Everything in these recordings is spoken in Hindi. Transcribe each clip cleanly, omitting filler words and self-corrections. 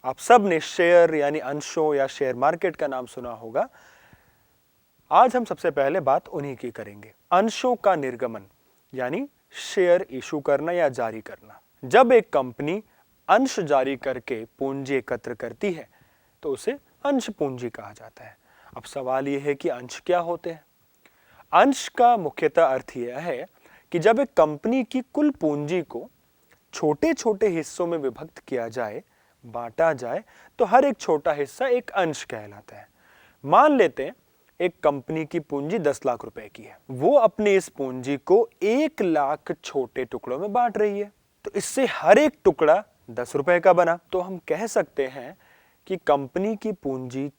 आप सब ने शेयर यानी अंशों या शेयर मार्केट का नाम सुना होगा। आज हम सबसे पहले बात उन्हीं की करेंगे, अंशों का निर्गमन यानी शेयर इशू करना या जारी करना। जब एक कंपनी अंश जारी करके पूंजी एकत्र करती है तो उसे अंश पूंजी कहा जाता है। अब सवाल यह है कि अंश क्या होते हैं? अंश का मुख्यतः अर्थ यह है कि जब एक कंपनी की कुल पूंजी को छोटे छोटे हिस्सों में विभक्त किया जाए, बांटा जाए, तो हर एक छोटा हिस्सा एक अंश कहलाता है। मान लेते हैं एक कंपनी की पूंजी 10 लाख रुपए की है। वो अपनी इस पूंजी को 1 लाख छोटे टुकड़ों में बांट रही है, तो इससे हर एक टुकड़ा 10 रुपए का बना। तो हम कह सकते हैं कि कंपनी की पूंजी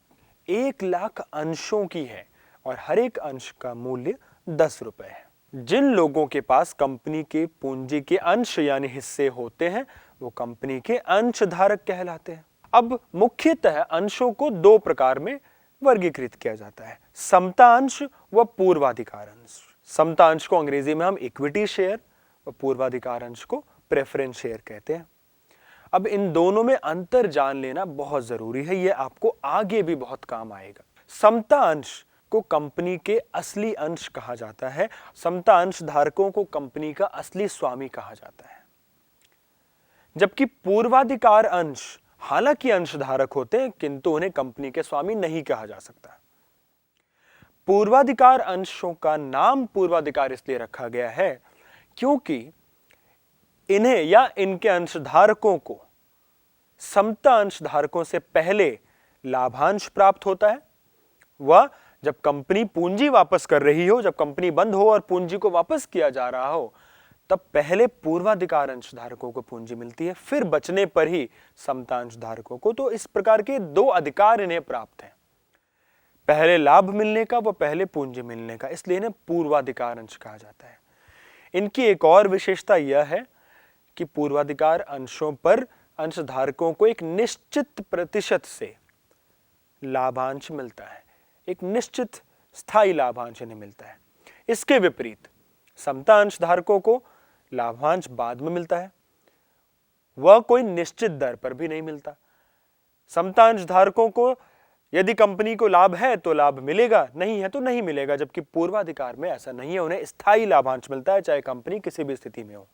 1 लाख अंशों की है और हर एक अंश का मूल्य 10 रुपए है। जिन लोगों के पास कंपनी के पूंजी के अंश यानी हिस्से होते हैं वो कंपनी के अंशधारक कहलाते हैं। अब मुख्यतः अंशों को 2 प्रकार में वर्गीकृत किया जाता है, समता अंश व पूर्वाधिकार अंश। समता अंश को अंग्रेजी में हम इक्विटी शेयर व पूर्वाधिकार अंश को प्रेफरेंस शेयर कहते हैं। अब इन दोनों में अंतर जान लेना बहुत जरूरी है, यह आपको आगे भी बहुत काम आएगा। समता अंश को कंपनी के असली अंश कहा जाता है। समता अंश धारकों को कंपनी का असली स्वामी कहा जाता है। जबकि पूर्वाधिकार अंश हालांकि अंशधारक होते हैं किंतु उन्हें कंपनी के स्वामी नहीं कहा जा सकता। पूर्वाधिकार अंशों का नाम पूर्वाधिकार इसलिए रखा गया है क्योंकि इन्हें या इनके अंशधारकों को समता अंशधारकों से पहले लाभांश प्राप्त होता है। वह जब कंपनी पूंजी वापस कर रही हो, जब कंपनी बंद हो और पूंजी को वापस किया जा रहा हो, तब पहले पूर्वाधिकार अंशधारकों को पूंजी मिलती है, फिर बचने पर ही समता अंशधारकों को। तो इस प्रकार के 2 अधिकार इन्हें प्राप्त हैं, पहले लाभ मिलने का व पहले पूंजी मिलने का, इसलिए इन्हें पूर्वाधिकार अंश कहा जाता है। इनकी एक और विशेषता यह है कि पूर्वाधिकार अंशों पर अंशधारकों को एक निश्चित प्रतिशत से लाभांश मिलता है, एक निश्चित स्थायी लाभांश इन्हें मिलता है। इसके विपरीत समता अंशधारकों को लाभांश बाद में मिलता है, वह कोई निश्चित दर पर भी नहीं मिलता। समता अंशधारकों को यदि कंपनी को लाभ है तो लाभ मिलेगा, नहीं है तो नहीं मिलेगा, जबकि पूर्वाधिकार में ऐसा नहीं है, उन्हें स्थायी लाभांश मिलता है चाहे कंपनी किसी भी स्थिति में हो।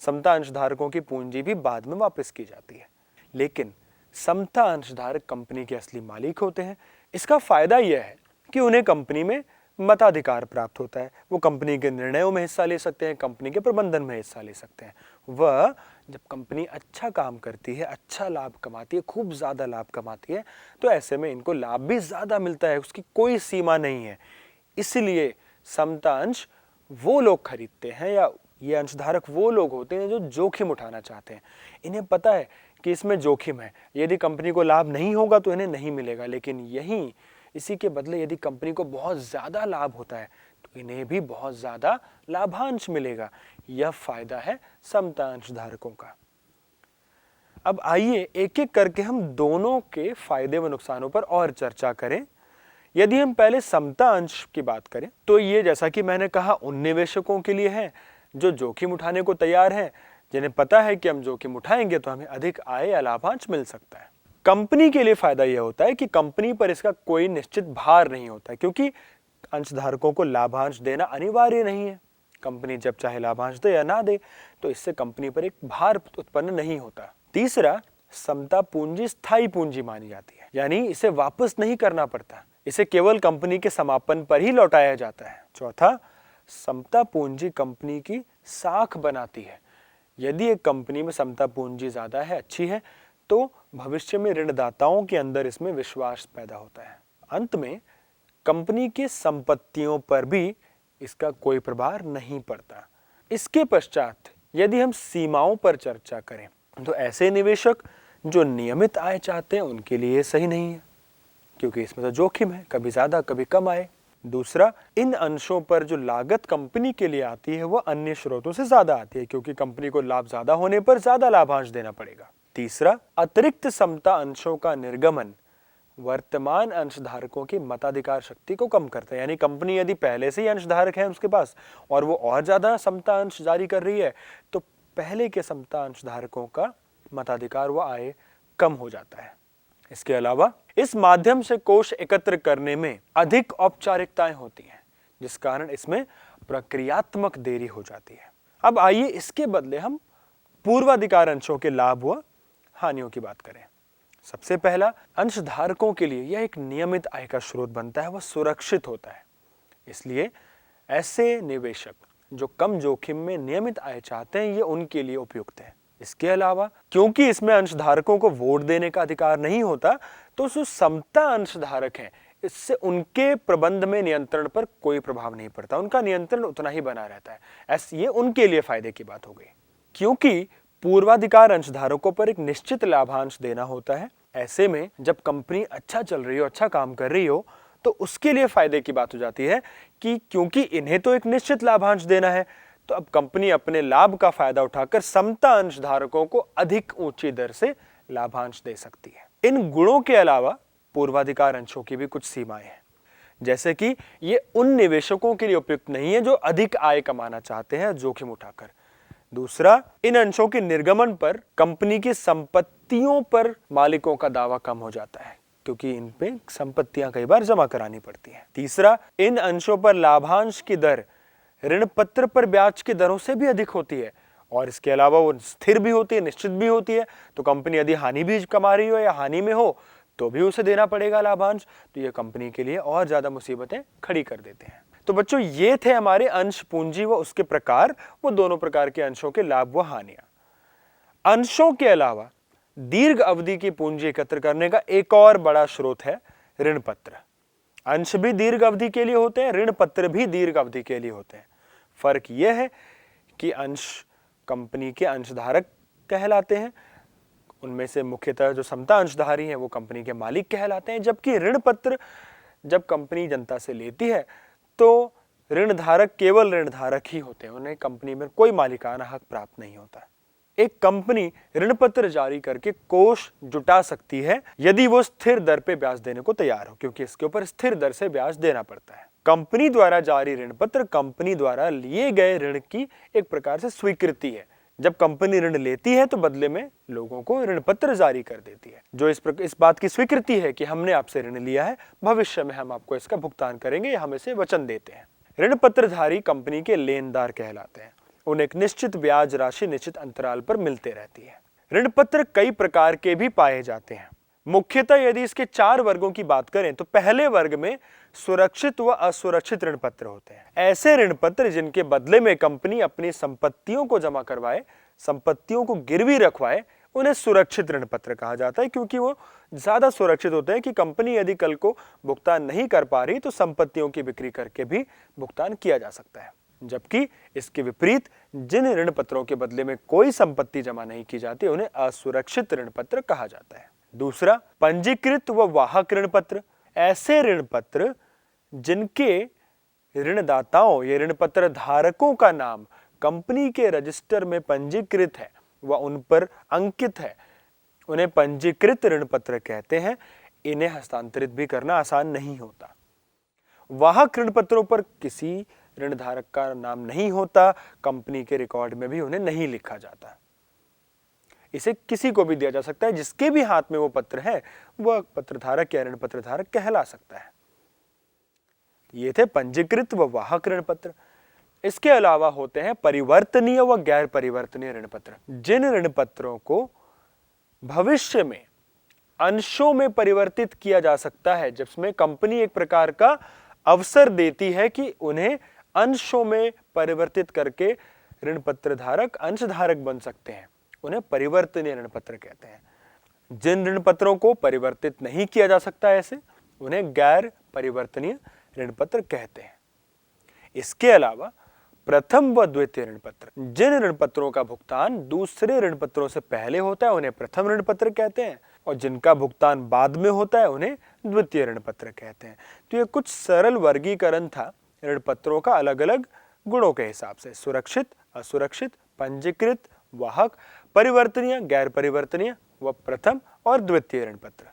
समता अंशधारकों की पूंजी भी बाद में वापस की जाती है, लेकिन समता अंशधारक कंपनी के असली मालिक होते हैं। इसका फायदा यह है कि उन्हें कंपनी में मताधिकार प्राप्त होता है, वो कंपनी के निर्णयों में हिस्सा ले सकते हैं, कंपनी के प्रबंधन में हिस्सा ले सकते हैं। वह जब कंपनी अच्छा काम करती है, अच्छा लाभ कमाती है, खूब ज्यादा लाभ कमाती है, तो ऐसे में इनको लाभ भी ज्यादा मिलता है, उसकी कोई सीमा नहीं है। इसलिए समता अंश वो लोग खरीदते हैं या ये अंशधारक वो लोग होते हैं जो जोखिम उठाना चाहते हैं। इन्हें पता है कि इसमें जोखिम है, यदि कंपनी को लाभ नहीं होगा तो इन्हें नहीं मिलेगा, लेकिन यही इसी के बदले यदि कंपनी को बहुत ज्यादा लाभ होता है तो इन्हें भी बहुत ज्यादा लाभांश मिलेगा। यह फायदा है समता अंशधारकों का। अब आइए एक एक करके हम दोनों के फायदे व नुकसानों पर और चर्चा करें। यदि हम पहले समता अंश की बात करें तो ये जैसा कि मैंने कहा उन निवेशकों के लिए है जो जोखिम उठाने को तैयार हैं, जिन्हें पता है कि हम जोखिम उठाएंगे तो हमें अधिक आय या लाभांश मिल सकता है। कंपनी के लिए फायदा यह होता है कि कंपनी पर इसका कोई निश्चित भार नहीं होता, क्योंकि अंशधारकों को लाभांश देना अनिवार्य नहीं है। कंपनी जब चाहे लाभांश दे या ना दे, तो इससे कंपनी पर एक भार उत्पन्न नहीं होता। तीसरा, समता पूंजी स्थायी पूंजी मानी जाती है, यानी इसे वापस नहीं करना पड़ता, इसे केवल कंपनी के समापन पर ही लौटाया जाता है। चौथा, समता पूंजी कंपनी की साख बनाती है। यदि एक कंपनी में समता पूंजी ज्यादा है, अच्छी है, तो भविष्य में ऋणदाताओं के अंदर इसमें विश्वास पैदा होता है। अंत में कंपनी की संपत्तियों पर भी इसका कोई प्रभाव नहीं पड़ता। इसके पश्चात यदि हम सीमाओं पर चर्चा करें तो ऐसे निवेशक जो नियमित आय चाहते हैं उनके लिए सही नहीं है, क्योंकि इसमें तो जोखिम है, कभी ज्यादा कभी कम आए। दूसरा, इन अंशों पर जो लागत कंपनी के लिए आती है वह अन्य स्रोतों से ज्यादा आती है, क्योंकि कंपनी को लाभ ज्यादा होने पर ज्यादा लाभांश देना पड़ेगा। तीसरा, अतिरिक्त समता अंशों का निर्गमन वर्तमान अंशधारकों की मताधिकार शक्ति को कम करता है। यानी कंपनी यदि पहले से ही अंशधारक है उसके पास और वो और ज्यादा समता अंश जारी कर रही है, तो पहले के समता अंशधारकों का मताधिकार व आय कम हो जाता है। इसके अलावा इस माध्यम से कोष एकत्र करने में अधिक औपचारिकताएं होती हैं, जिस कारण इसमें प्रक्रियात्मक देरी हो जाती है। अब आइए इसके बदले हम पूर्वाधिकार अंशों के लाभ व हानियों की बात करें। सबसे पहला, अंशधारकों के लिए यह एक नियमित आय का स्रोत बनता है, वह सुरक्षित होता है। इसलिए ऐसे निवेशक जो कम जोखिम में नियमित आय चाहते हैं, ये उनके लिए उपयुक्त है। इसके अलावा क्योंकि इसमें अंशधारकों को वोट देने का अधिकार नहीं होता, तो जो समता अंशधारक हैं, इससे उनके प्रबंध में नियंत्रण पर कोई प्रभाव नहीं पड़ता, उनका नियंत्रण उतना ही बना रहता है। ऐसे ये उनके लिए फायदे की बात हो गई। क्योंकि पूर्वाधिकार अंशधारकों पर एक निश्चित लाभांश देना होता है, ऐसे में जब कंपनी अच्छा चल रही हो, अच्छा काम कर रही हो, तो उसके लिए फायदे की बात हो जाती है कि क्योंकि इन्हें तो एक निश्चित लाभांश देना है, तो अब कंपनी अपने लाभ का फायदा उठाकर समता अंशधारकों को अधिक ऊंची दर से लाभांश दे सकती है। इन गुणों के अलावा पूर्वाधिकार अंशों की भी कुछ सीमाएं हैं, जैसे कि ये उन निवेशकों के लिए उपयुक्त नहीं है जो अधिक आय कमाना चाहते हैं जोखिम उठाकर। दूसरा, इन अंशों के निर्गमन पर कंपनी की संपत्तियों पर मालिकों का दावा कम हो जाता है, क्योंकि इन पे संपत्तियां कई बार जमा करानी पड़ती हैं। तीसरा, इन अंशों पर लाभांश की दर ऋण पत्र पर ब्याज की दरों से भी अधिक होती है, और इसके अलावा वो स्थिर भी होती है, निश्चित भी होती है। तो कंपनी यदि हानि भी कमा रही हो या हानि में हो तो भी उसे देना पड़ेगा लाभांश, तो ये कंपनी के लिए और ज्यादा मुसीबतें खड़ी कर देते हैं। तो बच्चों, ये थे हमारे अंश पूंजी व उसके प्रकार, वो दोनों प्रकार के अंशों के लाभ व हानियां। अंशों के अलावा दीर्घ अवधि की पूंजी एकत्र करने का एक और बड़ा स्रोत है ऋण पत्र। अंश भी दीर्घ अवधि के लिए होते हैं, ऋण पत्र भी दीर्घ अवधि के लिए होते हैं। फर्क यह है कि अंश कंपनी के अंशधारक कहलाते हैं, उनमें से मुख्यतः जो समता अंशधारी हैं वो कंपनी के मालिक कहलाते हैं, जबकि ऋण पत्र जब कंपनी जनता से लेती है तो ऋणधारक केवल ऋणधारक ही होते हैं, उन्हें कंपनी में कोई मालिकाना हक प्राप्त नहीं होता। एक कंपनी ऋण पत्र जारी करके कोष जुटा सकती है यदि वो स्थिर दर पे ब्याज देने को तैयार हो, क्योंकि इसके ऊपर स्थिर दर से ब्याज देना पड़ता है। कंपनी द्वारा जारी ऋण पत्र कंपनी द्वारा लिए गए ऋण की एक प्रकार से स्वीकृति है। जब कंपनी ऋण लेती है तो बदले में लोगों को ऋण पत्र जारी कर देती है, जो इस बात की स्वीकृति है कि हमने आपसे ऋण लिया है, भविष्य में हम आपको इसका भुगतान करेंगे, हम इसे वचन देते हैं। ऋण पत्रधारी कंपनी के लेनदार कहलाते हैं, उन्हें एक निश्चित ब्याज राशि निश्चित अंतराल पर मिलते रहती है। ऋण पत्र कई प्रकार के भी पाए जाते हैं। मुख्यतः यदि इसके 4 वर्गों की बात करें तो पहले वर्ग में सुरक्षित व असुरक्षित ऋण पत्र होते हैं। ऐसे ऋण पत्र जिनके बदले में कंपनी अपनी संपत्तियों को जमा करवाए, संपत्तियों को गिरवी रखवाए, उन्हें सुरक्षित ऋण पत्र कहा जाता है, क्योंकि वो ज्यादा सुरक्षित होते हैं कि कंपनी यदि कल को भुगतान नहीं कर पा रही तो संपत्तियों की बिक्री करके भी भुगतान किया जा सकता है। जबकि इसके विपरीत जिन ऋण पत्रों के बदले में कोई संपत्ति जमा नहीं की जाती उन्हें असुरक्षित ऋण पत्र कहा जाता है। दूसरा, पंजीकृत व वाहक ऋण पत्र। ऐसे ऋण पत्र जिनके ऋणदाताओं या ऋण पत्र धारकों का नाम कंपनी के रजिस्टर में पंजीकृत है व उन पर अंकित है, उन्हें पंजीकृत ऋण पत्र कहते हैं। इन्हें हस्तांतरित भी करना आसान नहीं होता। वाहक ऋण पत्रों पर किसी ऋणधारक का नाम नहीं होता, कंपनी के रिकॉर्ड में भी उन्हें नहीं लिखा जाता। इसे किसी को भी दिया जा सकता है, जिसके भी हाथ में वो पत्र है वह पत्रधारक या ऋण पत्रधारक कहला सकता है। ये थे पंजीकृत व वाहक ऋण पत्र। इसके अलावा होते हैं परिवर्तनीय व गैर परिवर्तनीय ऋण पत्र। जिन ऋण पत्रों को भविष्य में अंशों में परिवर्तित किया जा सकता है, जिसमें कंपनी एक प्रकार का अवसर देती है कि उन्हें अंशों में परिवर्तित करके ऋण पत्र धारक अंशधारक बन सकते हैं, उन्हें परिवर्तनीय ऋण पत्र कहते हैं। जिन ऋण पत्रों को परिवर्तित नहीं किया जा सकता ऐसे, उन्हें गैर परिवर्तनीय ऋण पत्र कहते हैं। इसके अलावा प्रथम व द्वितीय ऋण पत्र। जिन ऋण पत्रों का भुगतान दूसरे ऋण पत्रों से पहले होता है उन्हें प्रथम ऋण पत्र कहते हैं, और जिनका भुगतान बाद में होता है उन्हें द्वितीय ऋण पत्र कहते हैं। तो ये कुछ सरल वर्गीकरण था ऋण पत्रों का अलग अलग गुणों के हिसाब से: सुरक्षित, असुरक्षित, पंजीकृत, वाहक, परिवर्तनीय, गैर परिवर्तनीय व प्रथम और द्वितीय ऋण पत्र।